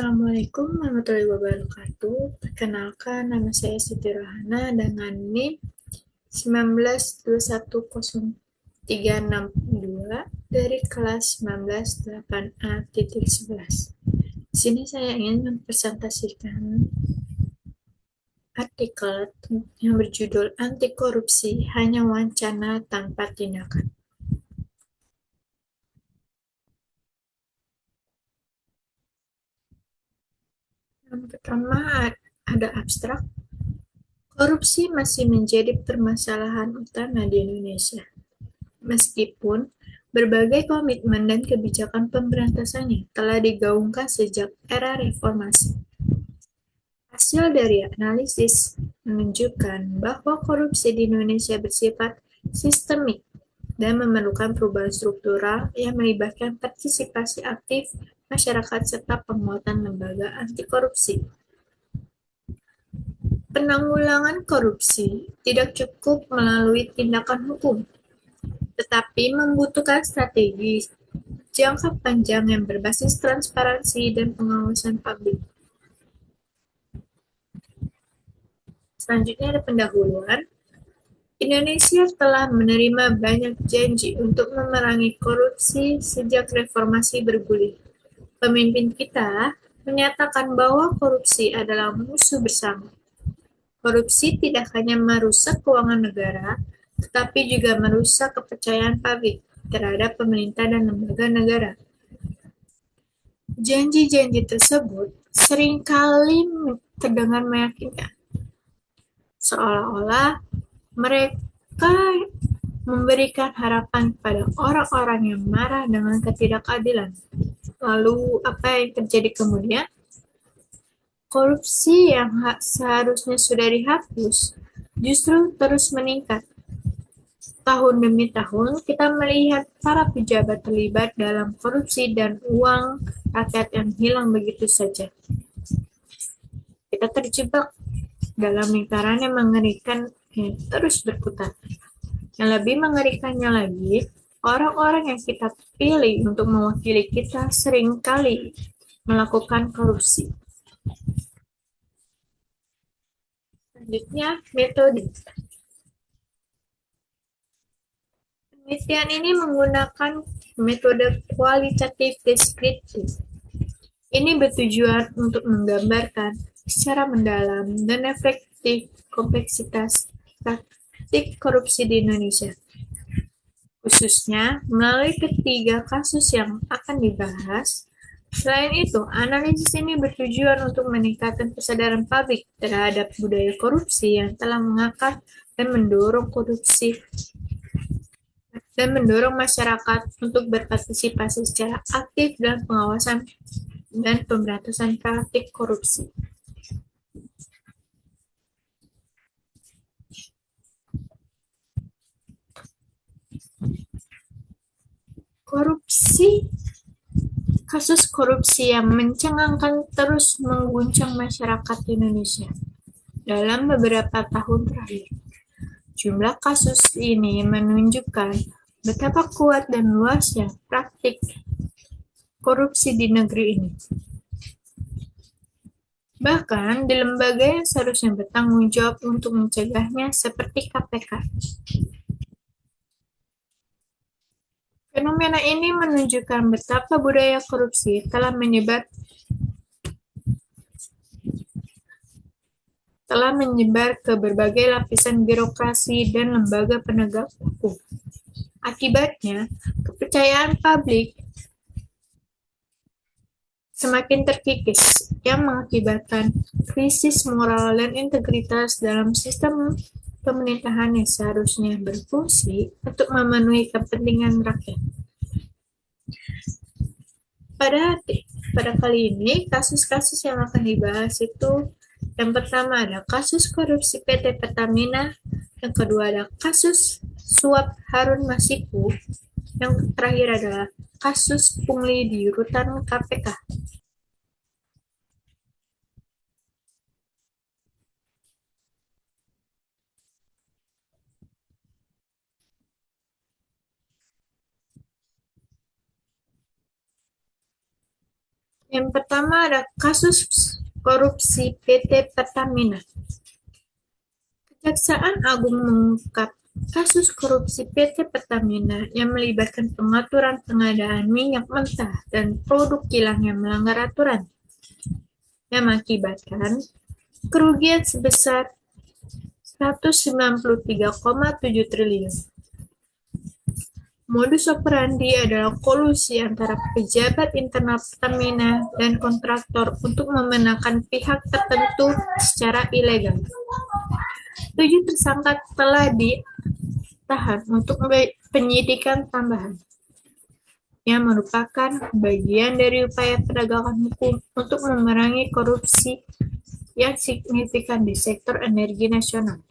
Assalamualaikum warahmatullahi wabarakatuh. Perkenalkan, nama saya Siti Rohana dengan NIM 1921032 dari kelas 198A.11. Di sini saya ingin mempresentasikan artikel yang berjudul Anti Korupsi Hanya Wacana Tanpa Tindakan. Yang pertama ada abstrak. Korupsi masih menjadi permasalahan utama di Indonesia. Meskipun berbagai komitmen dan kebijakan pemberantasannya telah digaungkan sejak era reformasi. Hasil dari analisis menunjukkan bahwa korupsi di Indonesia bersifat sistemik dan memerlukan perubahan struktural yang melibatkan partisipasi aktif masyarakat serta penguatan lembaga anti korupsi. Penanggulangan korupsi tidak cukup melalui tindakan hukum, tetapi membutuhkan strategi jangka panjang yang berbasis transparansi dan pengawasan publik. Selanjutnya ada pendahuluan. Indonesia telah menerima banyak janji untuk memerangi korupsi sejak reformasi bergulir. Pemimpin kita menyatakan bahwa korupsi adalah musuh bersama. Korupsi tidak hanya merusak keuangan negara, tetapi juga merusak kepercayaan publik terhadap pemerintah dan lembaga negara. Janji-janji tersebut seringkali terdengar meyakinkan, seolah-olah mereka memberikan harapan pada orang-orang yang marah dengan ketidakadilan. Lalu, apa yang terjadi kemudian? Korupsi yang seharusnya sudah dihapus justru terus meningkat. Tahun demi tahun, kita melihat para pejabat terlibat dalam korupsi dan uang rakyat yang hilang begitu saja. Kita terjebak dalam lingkaran yang mengerikan yang terus berputar. Yang lebih mengerikannya lagi, orang-orang yang kita pilih untuk mewakili kita seringkali melakukan korupsi. Selanjutnya, metode. Penelitian ini menggunakan metode kualitatif deskriptif. Ini bertujuan untuk menggambarkan secara mendalam dan efektif kompleksitas praktik korupsi di Indonesia, khususnya melalui ketiga kasus yang akan dibahas. Selain itu, analisis ini bertujuan untuk meningkatkan kesadaran publik terhadap budaya korupsi yang telah mengakar dan mendorong masyarakat untuk berpartisipasi secara aktif dalam pengawasan dan pemberantasan praktik korupsi. Kasus korupsi yang mencengangkan terus mengguncang masyarakat Indonesia dalam beberapa tahun terakhir. Jumlah kasus ini menunjukkan betapa kuat dan luasnya praktik korupsi di negeri ini. Bahkan di lembaga yang seharusnya bertanggung jawab untuk mencegahnya seperti KPK. Fenomena ini menunjukkan betapa budaya korupsi telah menyebar ke berbagai lapisan birokrasi dan lembaga penegak hukum. Akibatnya, kepercayaan publik semakin terkikis, yang mengakibatkan krisis moral dan integritas dalam sistem pemerintahan yang seharusnya berfungsi untuk memenuhi kepentingan rakyat. Pada kali ini, kasus-kasus yang akan dibahas itu yang pertama ada kasus korupsi PT Pertamina, yang kedua ada kasus suap Harun Masiku, yang terakhir adalah kasus pungli di rutan KPK. Yang pertama ada kasus korupsi PT Pertamina. Kejaksaan Agung mengungkap kasus korupsi PT Pertamina yang melibatkan pengaturan pengadaan minyak mentah dan produk kilang yang melanggar aturan, yang mengakibatkan kerugian sebesar 193,7 triliun. Modus operandi adalah kolusi antara pejabat internal Pertamina dan kontraktor untuk memenangkan pihak tertentu secara ilegal. 7 tersangka telah ditahan untuk penyidikan tambahan, yang merupakan bagian dari upaya penegakan hukum untuk memerangi korupsi yang signifikan di sektor energi nasional.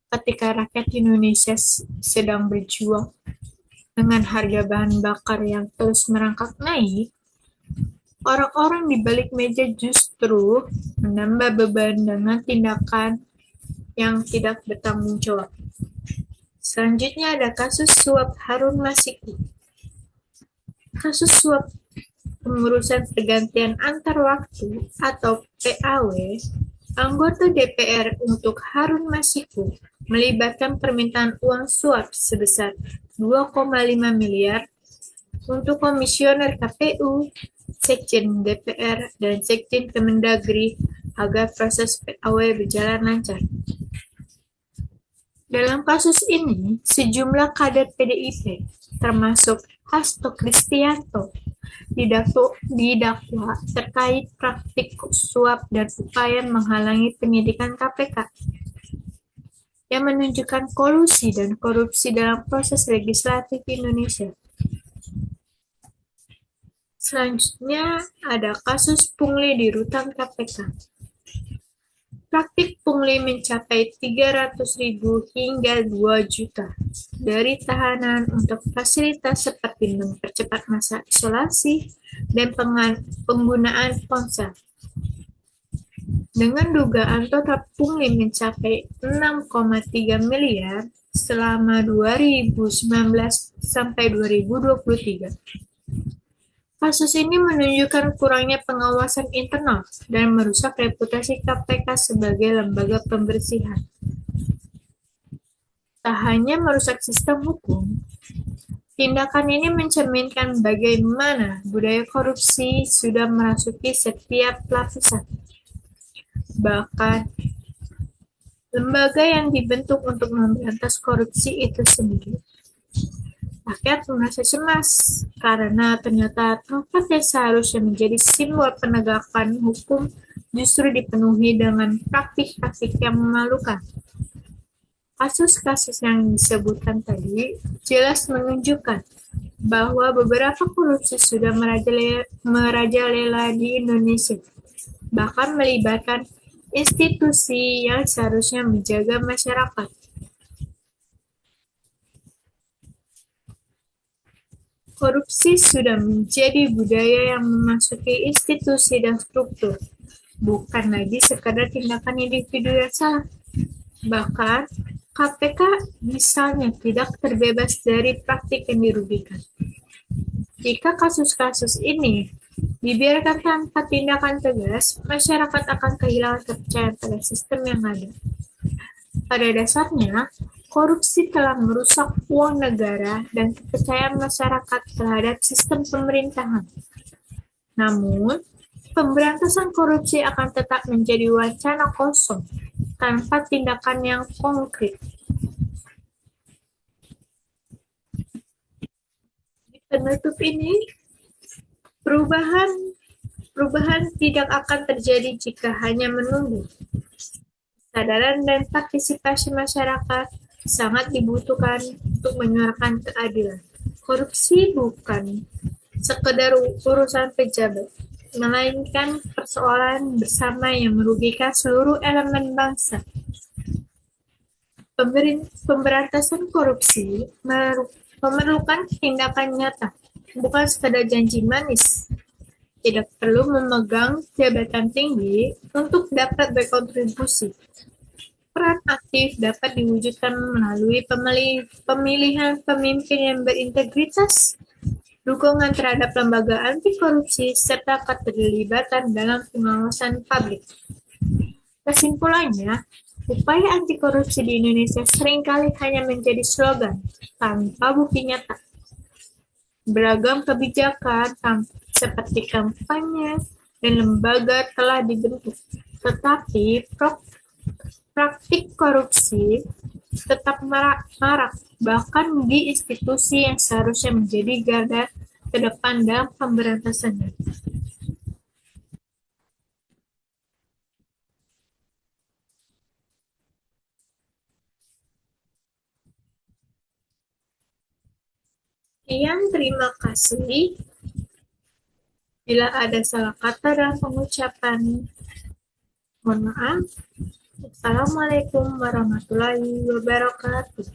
Ketika rakyat Indonesia sedang berjuang dengan harga bahan bakar yang terus merangkak naik, orang-orang di balik meja justru menambah beban dengan tindakan yang tidak bertanggung jawab. Selanjutnya ada kasus suap Harun Masiku. Kasus suap pengurusan pergantian antar waktu atau PAW anggota DPR untuk Harun Masiku melibatkan permintaan uang suap sebesar 2,5 miliar untuk komisioner KPU, Sekjen DPR, dan Sekjen Kemendagri agar proses PAW berjalan lancar. Dalam kasus ini, sejumlah kader PDIP, termasuk Hasto Kristianto, didakwa terkait praktik suap dan upaya menghalangi penyidikan KPK, yang menunjukkan kolusi dan korupsi dalam proses legislatif Indonesia. Selanjutnya ada kasus pungli di rutan KPK. Praktik pungli mencapai 300.000 hingga 2 juta dari tahanan untuk fasilitas seperti mempercepat masa isolasi dan penggunaan ponsel. Dengan dugaan total pungli mencapai 6,3 miliar selama 2019 sampai 2023. Kasus ini menunjukkan kurangnya pengawasan internal dan merusak reputasi KPK sebagai lembaga pembersihan. Tak hanya merusak sistem hukum, tindakan ini mencerminkan bagaimana budaya korupsi sudah merasuki setiap lapisan. Bahkan, lembaga yang dibentuk untuk memberantas korupsi itu sendiri. Rakyat merasa cemas karena ternyata tempat yang seharusnya menjadi simbol penegakan hukum justru dipenuhi dengan praktik-praktik yang memalukan. Kasus-kasus yang disebutkan tadi jelas menunjukkan bahwa beberapa korupsi sudah merajalela di Indonesia, bahkan melibatkan institusi yang seharusnya menjaga masyarakat. Korupsi sudah menjadi budaya yang memasuki institusi dan struktur, bukan lagi sekadar tindakan individu yang salah. Bahkan, KPK misalnya tidak terbebas dari praktik yang dirugikan. Jika kasus-kasus ini dibiarkan tanpa tindakan tegas, masyarakat akan kehilangan kepercayaan pada sistem yang ada. Pada dasarnya, korupsi telah merusak uang negara dan kepercayaan masyarakat terhadap sistem pemerintahan. Namun, pemberantasan korupsi akan tetap menjadi wacana kosong tanpa tindakan yang konkret. Di penutup ini, perubahan tidak akan terjadi jika hanya menunggu. Kesadaran dan partisipasi masyarakat sangat dibutuhkan untuk menyuarakan keadilan. Korupsi bukan sekedar urusan pejabat, melainkan persoalan bersama yang merugikan seluruh elemen bangsa. Pemberantasan korupsi memerlukan tindakan nyata, bukan sekadar janji manis. Tidak perlu memegang jabatan tinggi untuk dapat berkontribusi. Peran aktif dapat diwujudkan melalui pemilihan pemimpin yang berintegritas, dukungan terhadap lembaga anti korupsi, serta keterlibatan dalam pengawasan publik. Kesimpulannya, upaya anti korupsi di Indonesia seringkali hanya menjadi slogan tanpa bukti nyata. Beragam kebijakan seperti kampanye dan lembaga telah dibentuk, tetapi praktik korupsi tetap marak, bahkan di institusi yang seharusnya menjadi garda terdepan dalam pemberantasannya. Sekian, terima kasih. Bila ada salah kata dalam pengucapan, mohon maaf. Assalamualaikum warahmatullahi wabarakatuh.